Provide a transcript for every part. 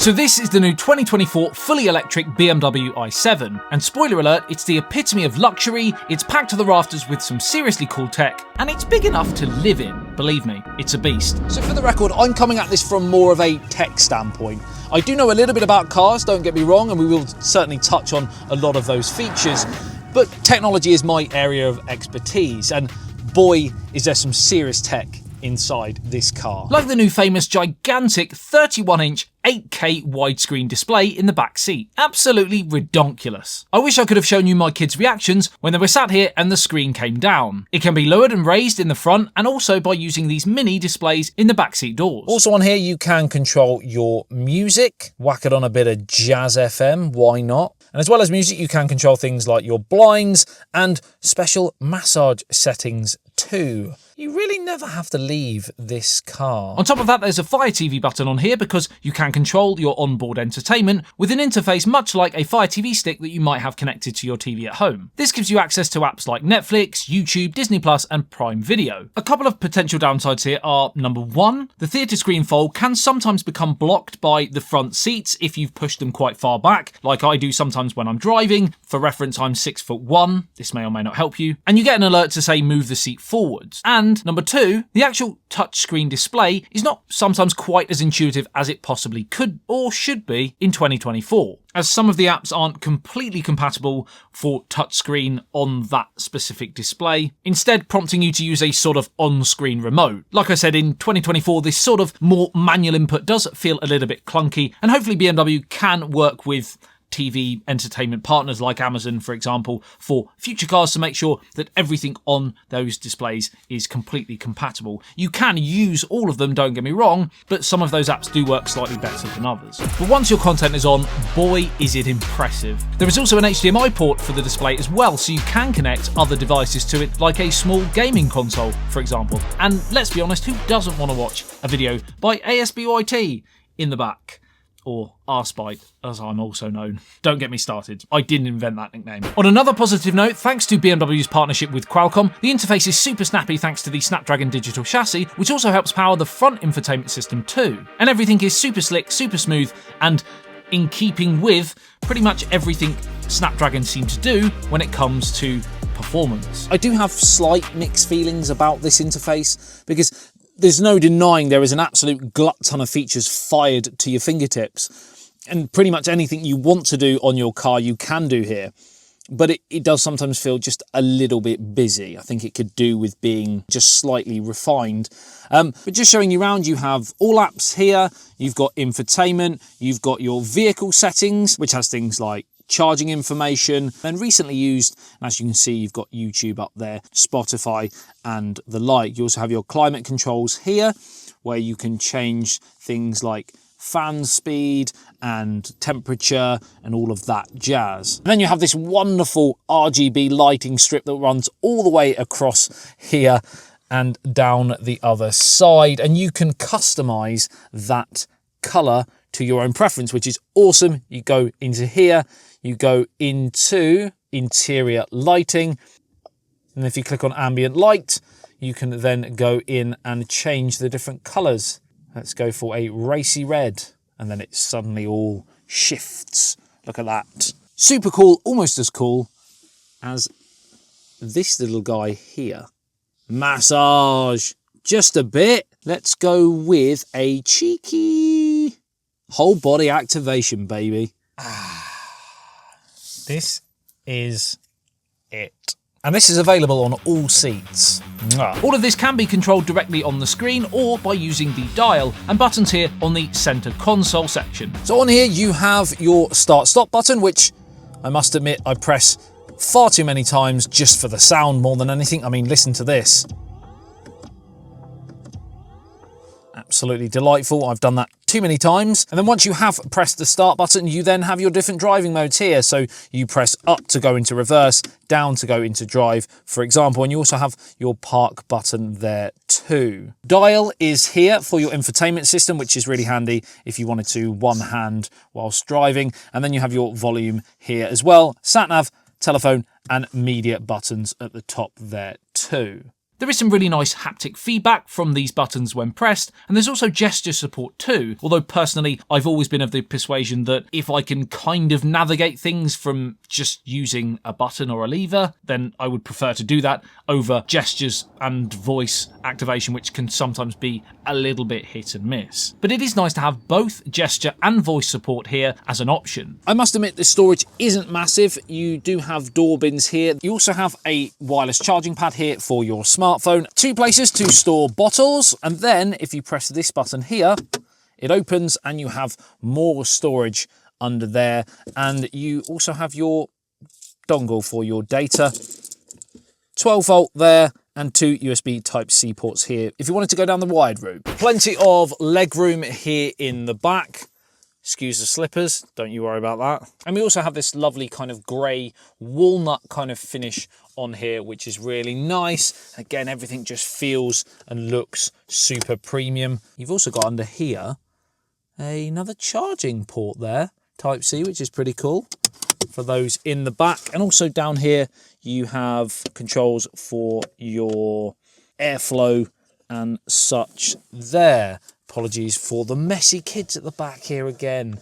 So this is the new 2024 fully electric BMW i7, and spoiler alert, it's the epitome of luxury, it's packed to the rafters with some seriously cool tech, and it's big enough to live in. Believe me, it's a beast. So for the record, I'm coming at this from more of a tech standpoint. I do know a little bit about cars, don't get me wrong, and we will certainly touch on a lot of those features, but technology is my area of expertise, and boy, is there some serious tech inside this car. Like the new famous gigantic 31-inch 8K widescreen display in the back seat. Absolutely redonkulous. I wish I could have shown you my kids' reactions when they were sat here and the screen came down. It can be lowered and raised in the front and also by using these mini displays in the backseat doors. Also on here you can control your music, whack it on a bit of Jazz FM, why not? And as well as music you can control things like your blinds and special massage settings too. You really never have to leave this car. On top of that, there's a Fire TV button on here because you can control your onboard entertainment with an interface much like a Fire TV stick that you might have connected to your TV at home. This gives you access to apps like Netflix, YouTube, Disney Plus and Prime Video. A couple of potential downsides here are, number one, the theatre screen fold can sometimes become blocked by the front seats if you've pushed them quite far back, like I do sometimes when I'm driving. For reference, I'm 6'1", this may or may not help you, and you get an alert to say move the seat forwards. And number two, the actual touchscreen display is not sometimes quite as intuitive as it possibly could or should be in 2024, as some of the apps aren't completely compatible for touchscreen on that specific display, instead prompting you to use a sort of on-screen remote. Like I said, in 2024, this sort of more manual input does feel a little bit clunky, and hopefully BMW can work with TV entertainment partners like Amazon, for example, for future cars to make sure that everything on those displays is completely compatible. You can use all of them, don't get me wrong, but some of those apps do work slightly better than others. But once your content is on, boy, is it impressive. There is also an HDMI port for the display as well, so you can connect other devices to it, like a small gaming console, for example. And let's be honest, who doesn't want to watch a video by ASBYT in the back? Or Arspite, as I'm also known. Don't get me started. I didn't invent that nickname. On another positive note, thanks to BMW's partnership with Qualcomm, the interface is super snappy thanks to the Snapdragon digital chassis, which also helps power the front infotainment system too. And everything is super slick, super smooth, and in keeping with pretty much everything Snapdragon seem to do when it comes to performance. I do have slight mixed feelings about this interface because there's no denying there is an absolute glut ton of features fired to your fingertips, and pretty much anything you want to do on your car you can do here. But it does sometimes feel just a little bit busy. I think it could do with being just slightly refined. But just showing you around, you have all apps here, you've got infotainment, you've got your vehicle settings, which has things like charging information, and recently used, as you can see, you've got YouTube up there, Spotify and the like. You also have your climate controls here, where you can change things like fan speed and temperature and all of that jazz. And then you have this wonderful RGB lighting strip that runs all the way across here and down the other side, and you can customize that color to your own preference, which is awesome. You go into here, you go into interior lighting, and if you click on ambient light, you can then go in and change the different colors. Let's go for a racy red, and then it suddenly all shifts. Look at that. Super cool, almost as cool as this little guy here. Massage, just a bit. Let's go with a cheeky whole body activation, baby. This is it. And this is available on all seats. All of this can be controlled directly on the screen or by using the dial and buttons here on the center console section. So on here you have your start-stop button, which I must admit I press far too many times just for the sound more than anything. I mean, listen to this. Absolutely delightful. I've done that too many times. And then once you have pressed the start button, you then have your different driving modes here. So you press up to go into reverse, down to go into drive, for example, and you also have your park button there too. Dial is here for your infotainment system, which is really handy if you wanted to one hand whilst driving. And then you have your volume here as well, sat nav, telephone and media buttons at the top there too. There is some really nice haptic feedback from these buttons when pressed, and there's also gesture support too, although personally I've always been of the persuasion that if I can kind of navigate things from just using a button or a lever, then I would prefer to do that over gestures and voice activation, which can sometimes be a little bit hit and miss. But it is nice to have both gesture and voice support here as an option. I must admit the storage isn't massive. You do have door bins here. You also have a wireless charging pad here for your smartphone. 2 places to store bottles, and then if you press this button here, it opens and you have more storage under there, and you also have your dongle for your data. 12 volt there, and 2 USB Type-C ports here if you wanted to go down the wired route. Plenty of leg room here in the back. Excuse the slippers, don't you worry about that. And we also have this lovely kind of grey walnut kind of finish on here, which is really nice. Again, everything just feels and looks super premium. You've also got under here another charging port there, Type-C, which is pretty cool for those in the back. And also down here, you have controls for your airflow and such there. Apologies for the messy kids at the back here again.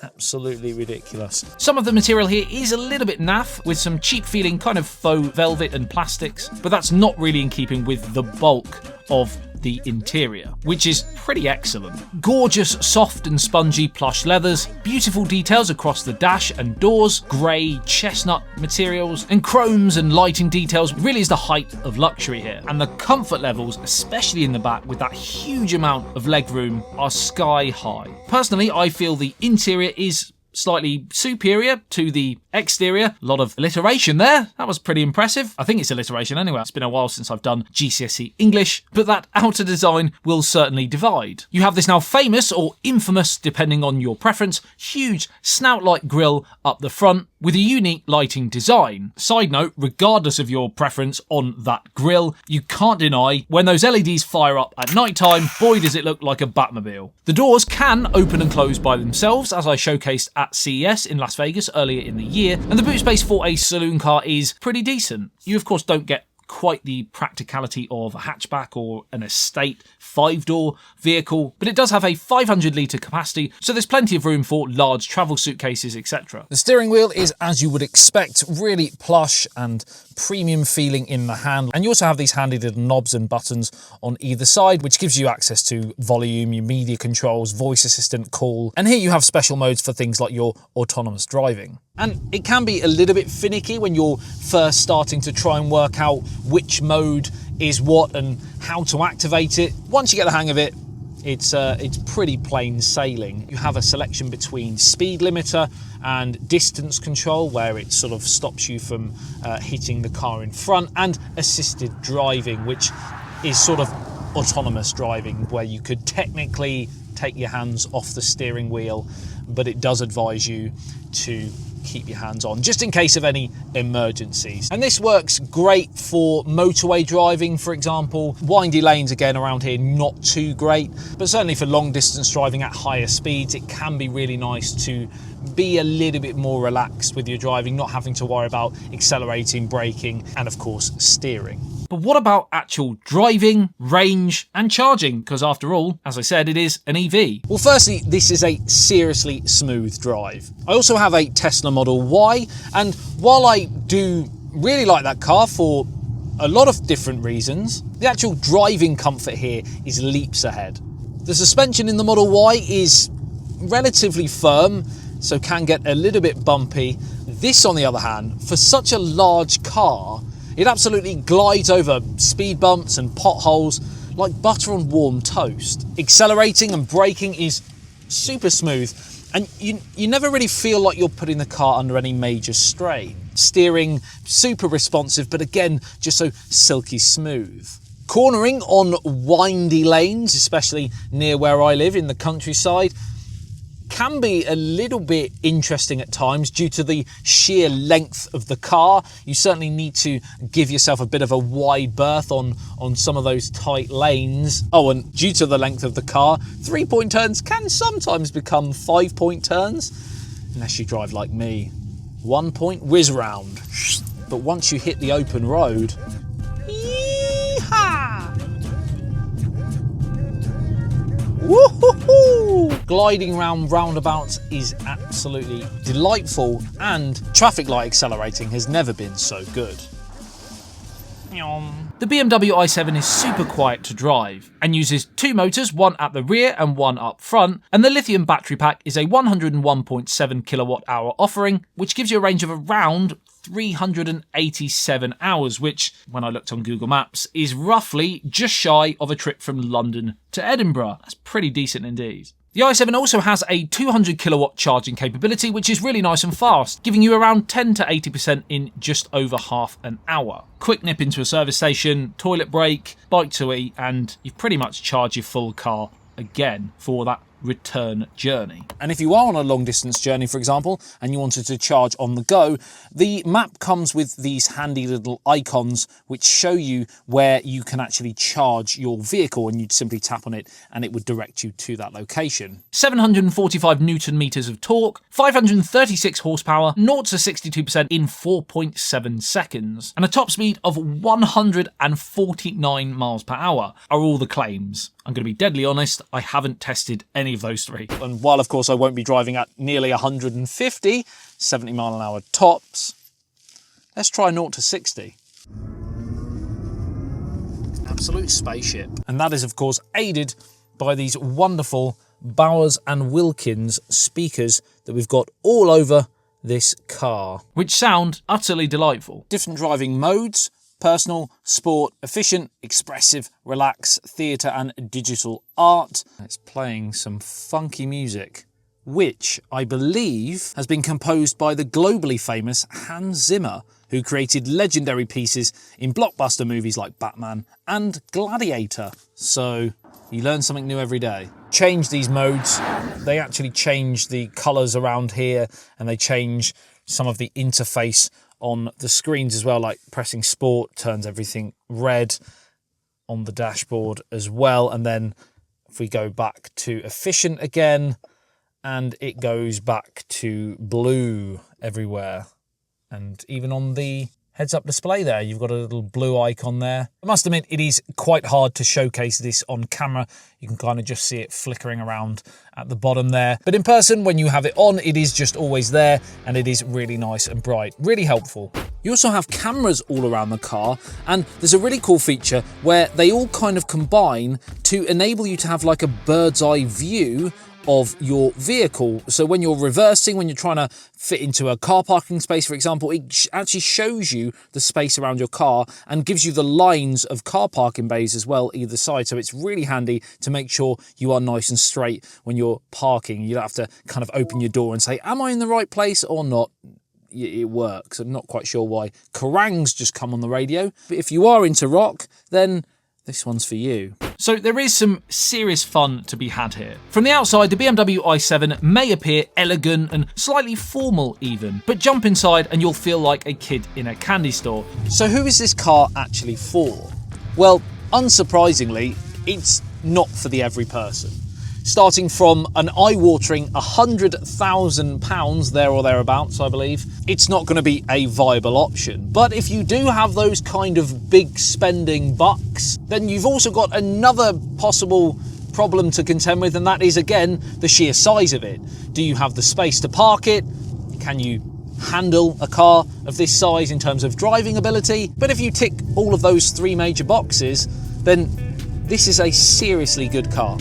Absolutely ridiculous. Some of the material here is a little bit naff, with some cheap feeling kind of faux velvet and plastics, but that's not really in keeping with the bulk of the interior, which is pretty excellent. Gorgeous, soft and spongy plush leathers, beautiful details across the dash and doors, grey chestnut materials, and chromes and lighting details. Really is the height of luxury here. And the comfort levels, especially in the back with that huge amount of legroom, are sky high. Personally, I feel the interior is slightly superior to the exterior. A lot of alliteration there. That was pretty impressive. I think it's alliteration anyway. It's been a while since I've done GCSE English, but that outer design will certainly divide. You have this now famous or infamous, depending on your preference, huge snout-like grille up the front with a unique lighting design. Side note, regardless of your preference on that grille, you can't deny when those LEDs fire up at night time, boy does it look like a Batmobile. The doors can open and close by themselves, as I showcased at CES in Las Vegas earlier in the year, and the boot space for a saloon car is pretty decent. You of course don't get quite the practicality of a hatchback or an estate 5-door vehicle, but it does have a 500 litre capacity, so there's plenty of room for large travel suitcases, etc. The steering wheel is, as you would expect, really plush and premium feeling in the hand, and you also have these handy little knobs and buttons on either side, which gives you access to volume, your media controls, voice assistant, call, and here you have special modes for things like your autonomous driving. And it can be a little bit finicky when you're first starting to try and work out which mode is what and how to activate it. Once you get the hang of it, it's pretty plain sailing. You have a selection between speed limiter and distance control, where it sort of stops you from hitting the car in front, and assisted driving, which is sort of autonomous driving, where you could technically take your hands off the steering wheel, but it does advise you to keep your hands on just in case of any emergencies. And this works great for motorway driving, for example. Windy lanes again around here, not too great, but certainly for long distance driving at higher speeds, it can be really nice to be a little bit more relaxed with your driving, not having to worry about accelerating, braking, and of course steering. But what about actual driving, range, and charging? Because after all, as I said, it is an EV. Well, firstly, this is a seriously smooth drive. I also have a Tesla Model Y, and while I do really like that car for a lot of different reasons, the actual driving comfort here is leaps ahead. The suspension in the Model Y is relatively firm, so can get a little bit bumpy. This, on the other hand, for such a large car, it absolutely glides over speed bumps and potholes like butter on warm toast. Accelerating and braking is super smooth, and you never really feel like you're putting the car under any major strain. Steering, super responsive, but again, just so silky smooth. Cornering on windy lanes, especially near where I live in the countryside, can be a little bit interesting at times due to the sheer length of the car. You certainly need to give yourself a bit of a wide berth on some of those tight lanes. Oh, and due to the length of the car, 3-point turns can sometimes become 5-point turns, unless you drive like me. 1-point whiz round. But once you hit the open road, yeehaw! Woohoo! Gliding round roundabouts is absolutely delightful, and traffic light accelerating has never been so good. The BMW i7 is super quiet to drive and uses two motors, one at the rear and one up front, and the lithium battery pack is a 101.7 kilowatt hour offering, which gives you a range of around 387 hours, which, when I looked on Google Maps, is roughly just shy of a trip from London to Edinburgh. That's pretty decent indeed. The i7 also has a 200 kilowatt charging capability, which is really nice and fast, giving you around 10 to 80% in just over half an hour. Quick nip into a service station, toilet break, bite to eat, and you've pretty much charged your full car again for that return journey. And if you are on a long distance journey, for example, and you wanted to charge on the go, the map comes with these handy little icons which show you where you can actually charge your vehicle, and you'd simply tap on it and it would direct you to that location. 745 Newton meters of torque, 536 horsepower, 0 to 62% in 4.7 seconds, and a top speed of 149 miles per hour are all the claims. I'm going to be deadly honest, I haven't tested any of those three. And while of course I won't be driving at nearly 150, 70 mile an hour tops, let's try 0 to 60. Absolute spaceship. And that is of course aided by these wonderful Bowers and Wilkins speakers that we've got all over this car. Which sound utterly delightful. Different driving modes: personal, sport, efficient, expressive, relax, theatre and digital art. It's playing some funky music, which I believe has been composed by the globally famous Hans Zimmer, who created legendary pieces in blockbuster movies like Batman and Gladiator. So you learn something new every day. Change these modes. They actually change the colours around here, and they change some of the interface on the screens as well, like pressing sport turns everything red on the dashboard as well. And then if we go back to efficient again, and it goes back to blue everywhere. And even on the heads-up display there, you've got a little blue icon there. I must admit, it is quite hard to showcase this on camera. You can kind of just see it flickering around at the bottom there. But in person, when you have it on, it is just always there, and it is really nice and bright, really helpful. You also have cameras all around the car, and there's a really cool feature where they all kind of combine to enable you to have like a bird's eye view of your vehicle. So when you're reversing, when you're trying to fit into a car parking space, for example, it actually shows you the space around your car and gives you the lines of car parking bays as well either side. So it's really handy to make sure you are nice and straight when you're parking. You don't have to kind of open your door and say, am I in the right place or not? It works. I'm not quite sure why Kerrang's just come on the radio, but if you are into rock, then this one's for you. So there is some serious fun to be had here. From the outside, the BMW i7 may appear elegant and slightly formal even, but jump inside and you'll feel like a kid in a candy store. So who is this car actually for? Well, unsurprisingly, it's not for the every person. Starting from an eye-watering £100,000 there or thereabouts, I believe, it's not going to be a viable option. But if you do have those kind of big spending bucks, then you've also got another possible problem to contend with, and that is, again, the sheer size of it. Do you have the space to park it? Can you handle a car of this size in terms of driving ability? But if you tick all of those three major boxes, then this is a seriously good car.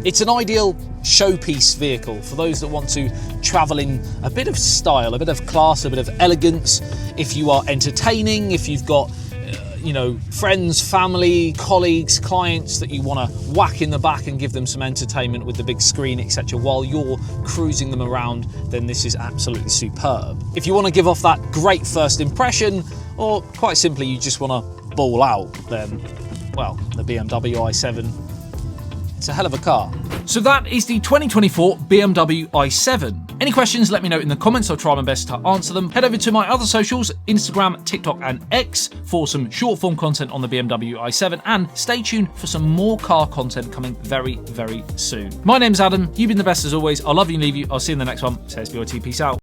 It's an ideal showpiece vehicle for those that want to travel in a bit of style, a bit of class, a bit of elegance. If you are entertaining, if you've got, friends, family, colleagues, clients that you want to whack in the back and give them some entertainment with the big screen, etc., while you're cruising them around, then this is absolutely superb. If you want to give off that great first impression, or quite simply you just want to ball out, then, well, the BMW i7, it's a hell of a car. So that is the 2024 BMW i7. Any questions, let me know in the comments. I'll try my best to answer them. Head over to my other socials, Instagram, TikTok and X, for some short form content on the BMW i7, and stay tuned for some more car content coming very, very soon. My name's Adam. You've been the best as always. I love you and leave you. I'll see you in the next one. Says BYT. Peace out.